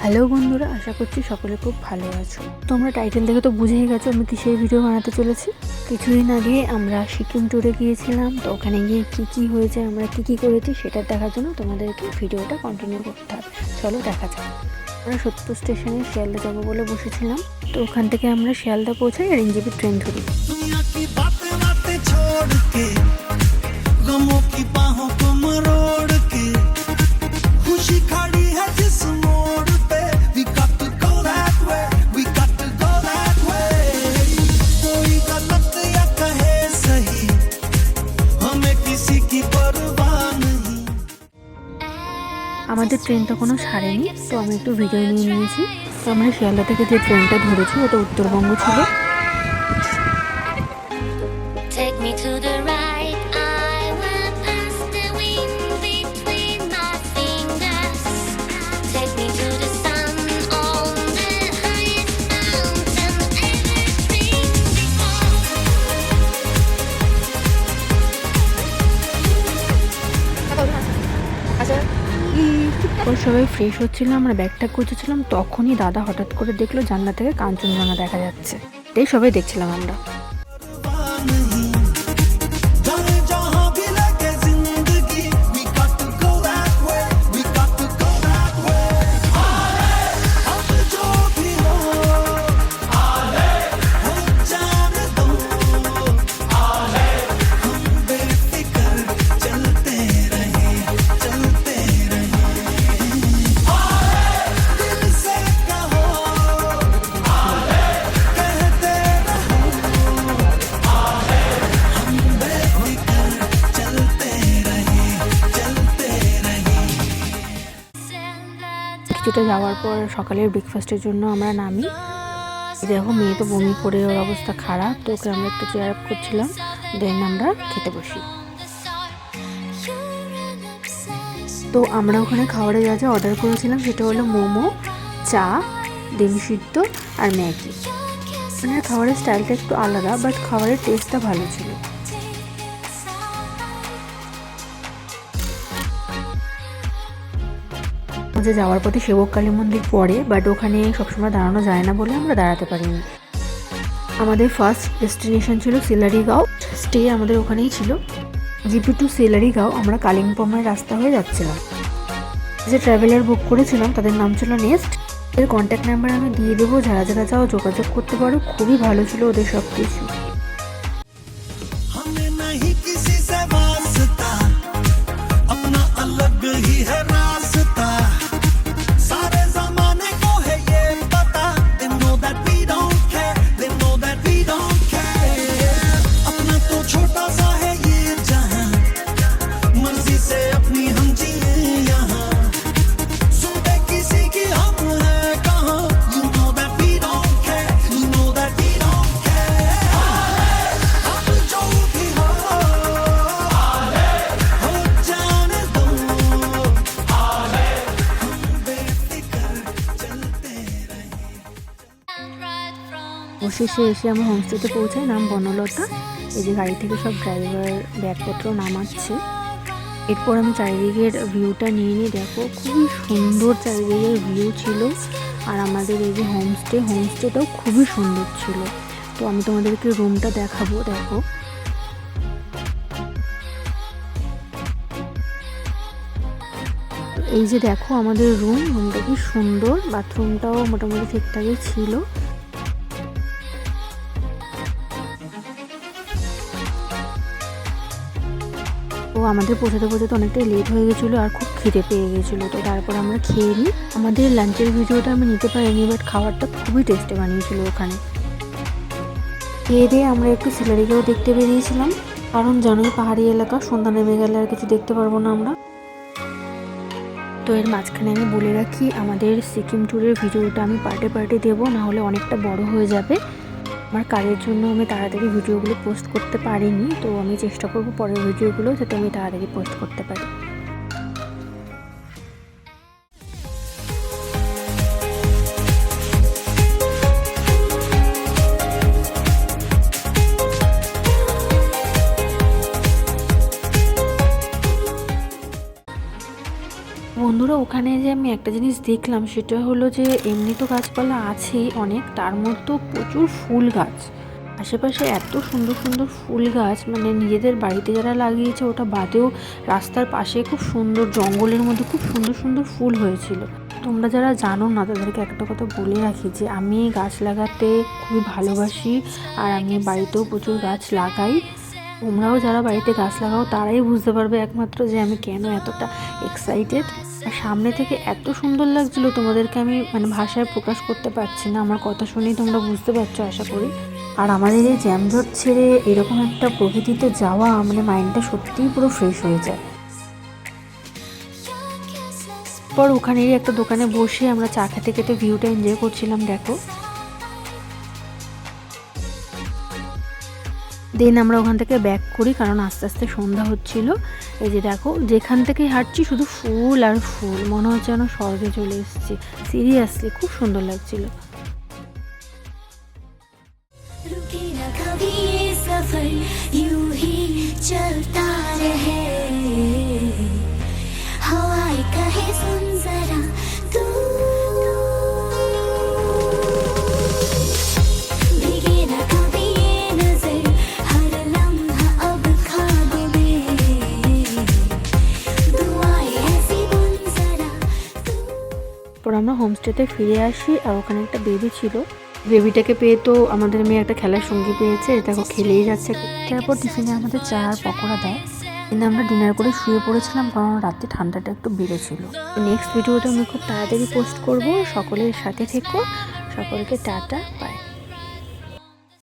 Hello বন্ধুরা, আশা করছি সকলে খুব ভালো আছো। তোমরা টাইটেল দেখে তো বুঝেই গেছো আমি কিসের ভিডিও বানাতে চলেছি। কিছুদিন আগে আমরা সিকিম ট্যুরে গিয়েছিলাম, তো ওখানে গিয়ে কি হয়েছে, আমরা কি করেছি সেটা দেখার জন্য তোমাদেরকে ভিডিওটা কন্টিনিউ করতে হবে। চলো দেখা যাক। আমরা সোদপুর স্টেশনে শিয়ালদা যাবো বলে বসেছিলাম, তো ওখান থেকে আমরা শিয়ালদা পৌঁছাই আর এনজেপি ট্রেন ধরি। আমাদের ট্রেন তখনও ছাড়েনি, তো আমি একটু ভিডিও নিয়ে নিয়েছি। তো আমরা শিয়ালদা থেকে যে ট্রেনটা ধরেছি ওটা উত্তরবঙ্গ ছিল। সবাই ফ্রেশ হচ্ছিল, আমরা ব্যাগটা গুছিয়েছিলাম, তখনই দাদা হঠাৎ করে দেখলো জানলা থেকে কাঞ্চনজঙ্ঘা দেখা যাচ্ছে। তাই সবাই দেখছিলাম আমরা। কিছুটা যাওয়ার পর সকালের ব্রেকফাস্টের জন্য আমরা নামি। দেখো মেয়ে তো বমি করে, ওর অবস্থা খারাপ, তো ওকে আমরা একটু চেয়ার আপ করছিলাম, দেন আমরা খেতে বসি। তো আমরা ওখানে খাবারে যা যা অর্ডার করেছিলাম সেটা হলো মোমো, চা, ডিম সিদ্ধ আর ম্যাগি। মানে খাবারের স্টাইলটা একটু আলাদা, বাট খাবারের টেস্টটা ভালো ছিল। যে যাওয়ার পথে সেবক কালী মন্দির পড়ে, বাট ওখানে সবসময় দাঁড়ানো যায় না বলে আমরা দাঁড়াতে পারিনি। আমাদের ফার্স্ট ডেস্টিনেশন ছিল সিলারিগাঁও, স্টে আমাদের ওখানেই ছিল। জিপি টু সিলারিগাঁও আমরা কালিম্পংয়ের রাস্তা হয়ে যাচ্ছিলাম। যে ট্রাভেলার বুক করেছিলাম তাদের নাম ছিল নেস্ট। এর কন্ট্যাক্ট নাম্বার আমি দিয়ে দেবো, যারা যারা চাও যোগাযোগ করতে পারো। খুবই ভালো ছিল ওদের সব কিছু। অবশেষে এসে আমরা হোমস্টেতে পৌঁছাই, নাম বনলতা। এই যে গাড়ি থেকে সব ড্রাইভার ব্যাগপত্র নামাচ্ছে। এরপর আমি চারিদিকের ভিউটা নিয়ে নিই। দেখো খুবই সুন্দর চারিদিকের ভিউ ছিল। আর আমাদের এই যে হোমস্টেটাও খুবই সুন্দর ছিল। তো আমি তোমাদেরকে রুমটা দেখাবো। দেখো এই যে দেখো আমাদের রুমটা কি সুন্দর, বাথরুমটাও মোটামুটি ঠিকঠাকই ছিল। তো আমাদের পৌঁছাতে অনেকটাই লেট হয়ে গেছিলো আর খুব খিদে পেয়ে গেছিলো। তো তারপর আমরা খেয়ে নিই। আমাদের লাঞ্চের ভিডিওটা আমি নিতে পারিনি, বাট খাবারটা খুবই টেস্টি বানিয়েছিল ওখানে। খেয়ে দিয়ে আমরা একটু সিলারিগাঁও দেখতে বেরিয়েছিলাম, কারণ জানোই পাহাড়ি এলাকা, সন্ধ্যা নেমে গেলে আর কিছু দেখতে পারবো না আমরা। তো এর মাঝখানে আমি বলে রাখি, আমাদের সিকিম ট্যুরের ভিডিওটা আমি পার্টে দেবো, নাহলে অনেকটা বড় হয়ে যাবে। আমার কাজের জন্য আমি তাড়াতাড়ি ভিডিওগুলো পোস্ট করতে পারিনি, তো আমি চেষ্টা করব পরের ভিডিওগুলো যাতে আমি তাড়াতাড়ি পোস্ট করতে পারি। বন্ধুরা ওখানে যে আমি একটা জিনিস দেখলাম সেটা হলো যে এমনি তো গাছপালা আছেই অনেক, তার মধ্যেও প্রচুর ফুল গাছ। আশেপাশে এত সুন্দর সুন্দর ফুল গাছ, মানে নিজেদের বাড়িতে যারা লাগিয়েছে ওটা বাদেও রাস্তার পাশে খুব সুন্দর জঙ্গলের মধ্যে খুব সুন্দর সুন্দর ফুল হয়েছিল। তোমরা যারা জানো না তাদেরকে একটা কথা বলে রাখি যে আমি গাছ লাগাতে খুবই ভালোবাসি, আর আমি বাড়িতেও প্রচুর গাছ লাগাই। তোমরাও যারা বাড়িতে গাছ লাগাও তারাই বুঝতে পারবে একমাত্র যে আমি কেন এতটা এক্সাইটেড। আর সামনে থেকে এত সুন্দর লাগছিল তোমাদেরকে আমি মানে ভাষায় প্রকাশ করতে পারছি না। আমার কথা শুনেই তোমরা বুঝতে পারছো আশা করি। আর আমাদের এই জ্যামজট ছেড়ে এরকম একটা প্রকৃতিতে যাওয়া মানে মাইন্ডটা সত্যিই পুরো ফ্রেশ হয়ে যায়। পর ওখানেই একটা দোকানে বসে আমরা চা খেতে খেতে ভিউটা এনজয় করছিলাম। দেখো দেন আমরা ওখান থেকে ব্যাক করি, কারণ আস্তে আস্তে সন্ধ্যা হচ্ছিল। এই যে দেখো যেখান থেকে হাঁটছি শুধু ফুল আর ফুল, মনে হচ্ছে যেন স্বর্গে চলে এসেছি। সিরিয়াসলি খুব সুন্দর লাগছিল। পর আমরা হোমস্টেতে ফিরে আসি, আর ওখানে একটা বেবি ছিল। বেবিটাকে পেয়ে তো আমাদের মেয়ে একটা খেলার সঙ্গী পেয়েছে, দেখো খেলেই যাচ্ছে। তারপর টিফিনে আমাদের চা আর পকোড়া দেয়। কিন্তু আমরা ডিনার করে শুয়ে পড়েছিলাম, কারণ রাতে ঠান্ডাটা একটু বেড়েছিল। নেক্সট ভিডিওটা আমি খুব তাড়াতাড়ি পোস্ট করব। সকলের সাথে থেকো, সকলকে টাটা।